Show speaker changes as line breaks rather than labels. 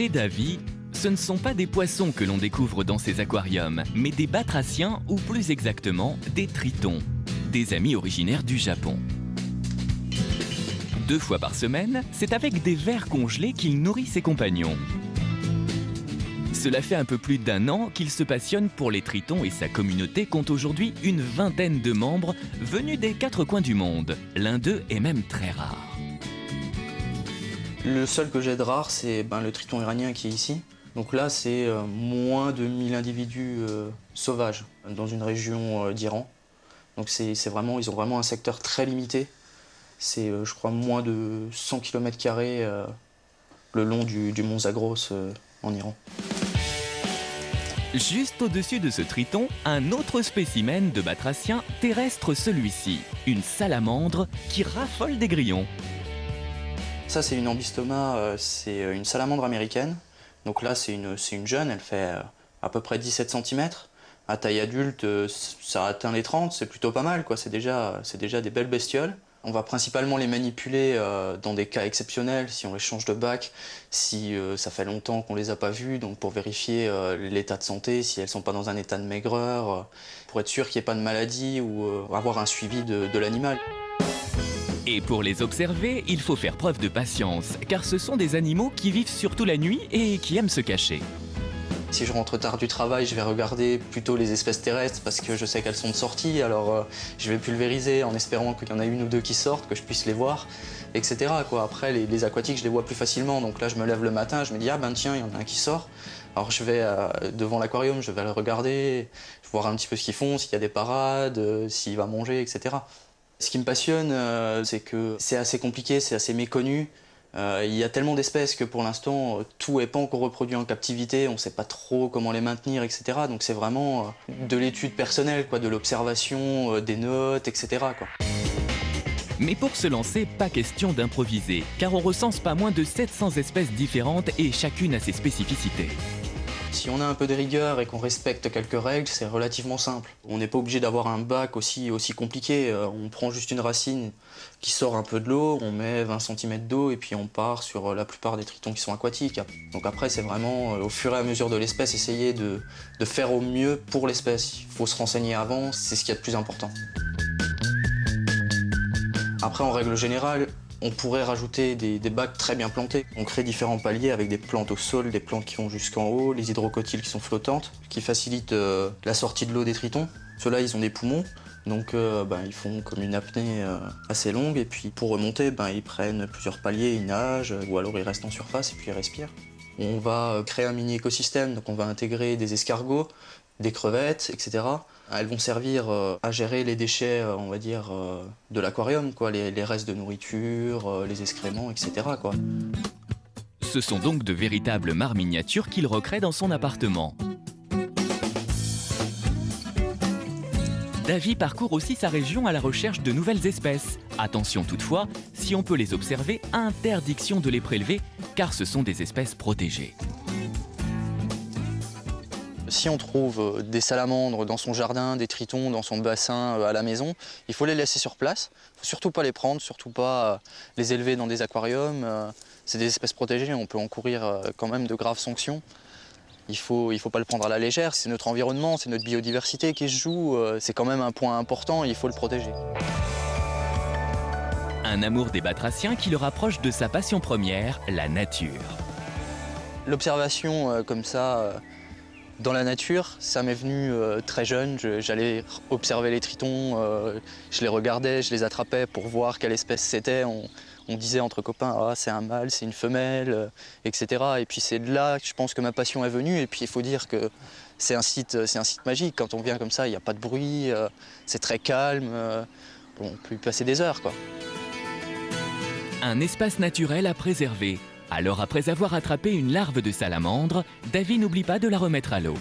Chez Davy, ce ne sont pas des poissons que l'on découvre dans ces aquariums, mais des batraciens ou plus exactement des tritons, des amis originaires du Japon. 2 fois par semaine, c'est avec des vers congelés qu'il nourrit ses compagnons. Cela fait un peu plus d'1 an qu'il se passionne pour les tritons et sa communauté compte aujourd'hui une 20aine de membres venus des 4 coins du monde. L'un d'eux est même très rare.
Le seul que j'ai de rare, c'est le triton iranien qui est ici. Donc là, c'est moins de 1000 individus sauvages dans une région d'Iran. Donc c'est vraiment, ils ont vraiment un secteur très limité. C'est, je crois, moins de 100 km² le long du mont Zagros en Iran.
Juste au-dessus de ce triton, un autre spécimen de batracien terrestre celui-ci, une salamandre qui raffole des grillons.
Ça, c'est une ambystoma, c'est une salamandre américaine. Donc là, c'est une jeune, elle fait à peu près 17 cm. À taille adulte, ça atteint les 30, c'est plutôt pas mal, quoi. C'est déjà des belles bestioles. On va principalement les manipuler dans des cas exceptionnels, si on les change de bac, si ça fait longtemps qu'on les a pas vues, donc pour vérifier l'état de santé, si elles sont pas dans un état de maigreur, pour être sûr qu'il n'y ait pas de maladie ou avoir un suivi de l'animal.
Et pour les observer, il faut faire preuve de patience, car ce sont des animaux qui vivent surtout la nuit et qui aiment se cacher.
Si je rentre tard du travail, je vais regarder plutôt les espèces terrestres parce que je sais qu'elles sont de sortie, alors je vais pulvériser en espérant qu'il y en a 1 ou 2 qui sortent, que je puisse les voir, etc. Après, les aquatiques, je les vois plus facilement, donc là, je me lève le matin, je me dis « Ah ben tiens, il y en a un qui sort ». Alors je vais devant l'aquarium, je vais le regarder, je vais voir un petit peu ce qu'ils font, s'il y a des parades, s'il va manger, etc. Ce qui me passionne, c'est que c'est assez compliqué, c'est assez méconnu. Il y a tellement d'espèces que pour l'instant, tout n'est pas encore reproduit en captivité, on ne sait pas trop comment les maintenir, etc. Donc c'est vraiment de l'étude personnelle, de l'observation, des notes, etc.
Mais pour se lancer, pas question d'improviser, car on recense pas moins de 700 espèces différentes et chacune a ses spécificités.
Si on a un peu de rigueur et qu'on respecte quelques règles, c'est relativement simple. On n'est pas obligé d'avoir un bac aussi compliqué. On prend juste une racine qui sort un peu de l'eau, on met 20 cm d'eau et puis on part sur la plupart des tritons qui sont aquatiques. Donc après, c'est vraiment au fur et à mesure de l'espèce, essayer de faire au mieux pour l'espèce. Il faut se renseigner avant, c'est ce qu'il y a de plus important. Après, en règle générale, on pourrait rajouter des bacs très bien plantés. On crée différents paliers avec des plantes au sol, des plantes qui vont jusqu'en haut, les hydrocotyles qui sont flottantes, qui facilitent la sortie de l'eau des tritons. Ceux-là, ils ont des poumons, donc ils font comme une apnée assez longue. Et puis pour remonter, ils prennent plusieurs paliers, ils nagent, ou alors ils restent en surface et puis ils respirent. On va créer un mini-écosystème, donc on va intégrer des escargots, des crevettes, etc. Elles vont servir à gérer les déchets, on va dire, de l'aquarium, les restes de nourriture, les excréments, etc.
Ce sont donc de véritables mares miniatures qu'il recrée dans son appartement. Davy parcourt aussi sa région à la recherche de nouvelles espèces. Attention toutefois, si on peut les observer, interdiction de les prélever, car ce sont des espèces protégées.
Si on trouve des salamandres dans son jardin, des tritons dans son bassin à la maison, il faut les laisser sur place. Il ne faut surtout pas les prendre, surtout pas les élever dans des aquariums. C'est des espèces protégées, on peut encourir quand même de graves sanctions. Il faut pas le prendre à la légère, c'est notre environnement, c'est notre biodiversité qui se joue, c'est quand même un point important, il faut le protéger.
Un amour des batraciens qui le rapproche de sa passion première, la nature.
L'observation comme ça, dans la nature, ça m'est venu très jeune. J'allais observer les tritons, je les regardais, je les attrapais pour voir quelle espèce c'était. On disait entre copains, ah, c'est un mâle, c'est une femelle, etc. Et puis c'est de là que je pense que ma passion est venue. Et puis il faut dire que c'est un site magique. Quand on vient comme ça, il n'y a pas de bruit, c'est très calme. On peut y passer des heures,
Un espace naturel à préserver. Alors après avoir attrapé une larve de salamandre, Davy n'oublie pas de la remettre à l'eau.